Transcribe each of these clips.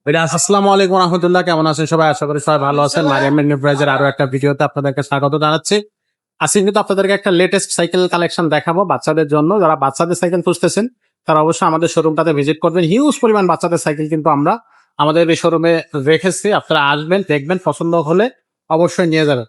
আসসালামু আলাইকুম রহমতুল্লাহ, কেমন আছেন সবাই? আশা করি সবাই ভালো আছেন। মারিয়াম এন্টারপ্রাইজের আরো একটা ভিডিওতে আপনাদেরকে স্বাগত জানাচ্ছি। আজকে কিন্তু আপনাদেরকে একটা লেটেস্ট সাইকেল কালেকশন দেখাবো বাচ্চাদের জন্য। যারা বাচ্চাদের সাইকেল খুঁজতেছেন তারা অবশ্যই আমাদের শোরুমটাতে ভিজিট করবেন। হিউজ পরিমাণ বাচ্চাদের সাইকেল কিন্তু আমরা আমাদের এই শোরুমে রেখেছি। আপনারা আসবেন, দেখবেন, পছন্দ হলে অবশ্যই নিয়ে যাবেন।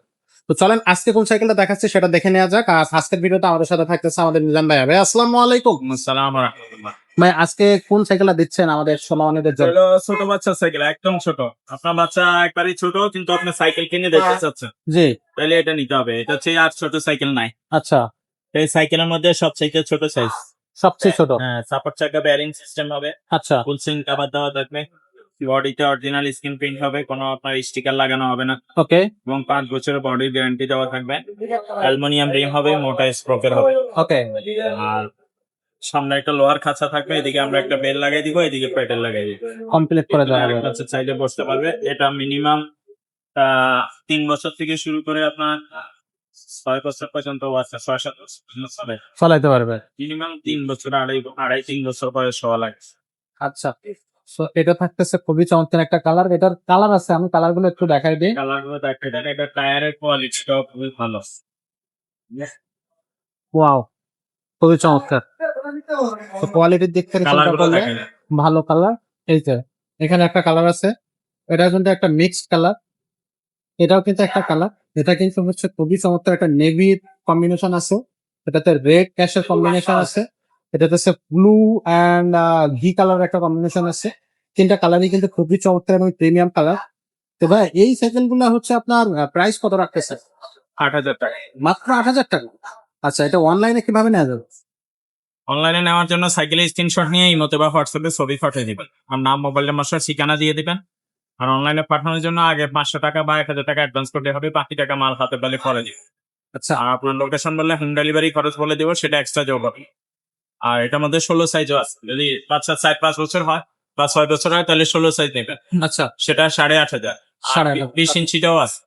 তো চলেন আজকে কোন সাইকেলটা দেখাচ্ছি সেটা দেখে নেওয়া যাক। আর আজকের ভিডিওতে আমাদের সাথে থাকতেছে আমাদের মিজান ভাই। ভাই আসসালামু আলাইকুম। আসসালামু আলাইকুম। ভাই আজকে কোন সাইকেলটা দিচ্ছেন আমাদের সোনামানিদের জন্য? হলো ছোট বাচ্চার সাইকেল, একদম ছোট। আপনার বাচ্চা একবারই ছোট, কিন্তু আপনি সাইকেল কিনে দেখতে চাচ্ছেন, জি। তাহলে এটা নিতে হবে। এটা হচ্ছে আর ছোট সাইকেল নাই। আচ্ছা, এই সাইকেলের মধ্যে সবচেয়ে ছোট সাইজ। সবচেয়ে ছোট। হ্যাঁ, সাপোর্ট চাকা বেয়ারিং সিস্টেম হবে, আচ্ছা, ফুল সুইং কভার দেওয়া থাকবে, বডিতে অরিজিনাল স্ক্রিন প্রিন্ট হবে, কোনো আপনার স্টিকার লাগানো হবে না, ওকে এবং 5 বছরের বডি গ্যারান্টি দেওয়া থাকবে। অ্যালুমিনিয়াম রিম হবে, মোটা স্প্রোকের হবে। ওকে আর সামনে একটা লোহার খাঁচা থাকবে, এদিকে আমরা একটা বেল লাগাই দিব, এদিকে প্যাডেল লাগাই দিব। কমপ্লিট করে দেওয়া হবে। আচ্ছা, চাইলে বসতে পারবে। এটা মিনিমাম 3 বছর থেকে শুরু করে আপনার 6 বছর পর্যন্ত আছে, 6-7 বছর পর্যন্ত চলে। চালাইতে পারবে। মিনিমাম 3 বছর, আড়াই 3 বছর বয়স হওয়া লাগে। আচ্ছা, সো এটা থাকতেছে খুবই চমৎকার একটা কালার। এটার কালার আছে, আমি কালার গুলো একটু দেখাই দিই। কালার গুলো দেখতে দেন, এটা টায়ারের কোয়ালিটিটাও খুবই ভালো। ওয়াও, খুবই চমৎকার। তো কোয়ালিটির দিক থেকে কালার চিন্তা গুলো করলে দেখেন। ভালো কালার। এই যে এখানে একটা কালার আছে, এটা কিন্তু একটা মিক্সড কালার। এটাও কিন্তু একটা কালার। এটা কিন্তু হচ্ছে খুবই চমৎকার একটা নেভি কম্বিনেশন আছে, এটাতে রেড ক্যাশের কম্বিনেশন আছে, এটাতে হচ্ছে ব্লু অ্যান্ড ঘি কালার একটা কম্বিনেশন আছে। তিনটা কালারই কিন্তু খুবই চমৎকার এবং প্রিমিয়াম কালার। তো ভাই এই সাইকেল গুলা হচ্ছে আপনার প্রাইস কত রাখতেছে? 8,000 টাকা। মাত্র 8,000 টাকা। আচ্ছা, এটা অনলাইনে কিভাবে নেওয়া যাবে? অনলাইনে নেওয়ার জন্য সাইকেলের স্ক্রিনশট নিয়ে ইমোতে বা হোয়াটসঅ্যাপে ছবি পাঠিয়ে দিবেন, আর নাম, মোবাইল নাম্বার সহ ঠিকানা দিয়ে দিবেন। আর অনলাইনে পাঠানোর জন্য আগে 500 টাকা বা 1,000 টাকা অ্যাডভান্স করতে হবে, বাকি টাকা মাল হাতে পেলে পরে দিবেন। আচ্ছা, আর আপনার লোকেশন বললে হোম ডেলিভারি খরচ বলে দিব, সেটা এক্সট্রা যোগ হবে। আর এটার মধ্যে 16 সাইজও আছে। যদি বাচ্চা 4-5 বছর হয় বা 6 বছর হয়, তাহলে 16 সাইজ নেবেন, আচ্ছা, সেটা 8,500। 8,500 20 ইঞ্চিটাও আছে।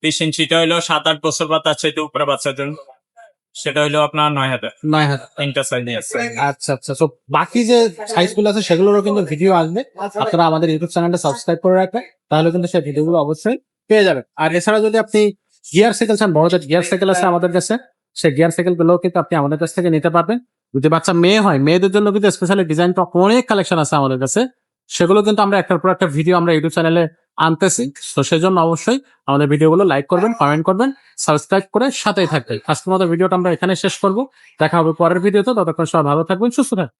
20 ইঞ্চিটা হলো 7-8 বছর বা তার চাইতে উপরে বাচ্চার জন্য, সেটা হলো আপনার 9,000। 9,000। তিনটা সাইজ আছে। আচ্ছা আচ্ছা, তো বাকি যে সাইজ গুলো আছে সেগুলোরও কিন্তু ভিডিও আসবে। আপনারা আমাদের ইউটিউব চ্যানেলটা সাবস্ক্রাইব করে রাখবেন, তাহলে কিন্তু সেই ভিডিওগুলো অবশ্যই পেয়ে যাবেন। আর এছাড়া যদি আপনি গিয়ার সাইকেল চান, বড়দের গিয়ার সাইকেল আছে আমাদের কাছে, সেই গিয়ার সাইকেল গুলো কিন্তু আপনি আমাদের কাছ থেকে নিতে পারবেন। যদি বাচ্চা মেয়ে হয়, মেয়েদের জন্য কিন্তু স্পেশালি ডিজাইন অনেক কালেকশন আছে আমাদের কাছে। সেগুলো কিন্তু আমরা একটার পর একটা ভিডিও আমরা ইউটিউব চ্যানেলে আনতেছি। তো সেজন্য অবশ্যই আমাদের ভিডিওগুলো লাইক করবেন, কমেন্ট করবেন, সাবস্ক্রাইব করে সাথেই থাকবেন। আজকের মতো ভিডিওটা আমরা এখানে শেষ করবো। দেখা হবে পরের ভিডিওতে। ততক্ষণ সবাই ভালো থাকবেন, সুস্থ থাকবেন।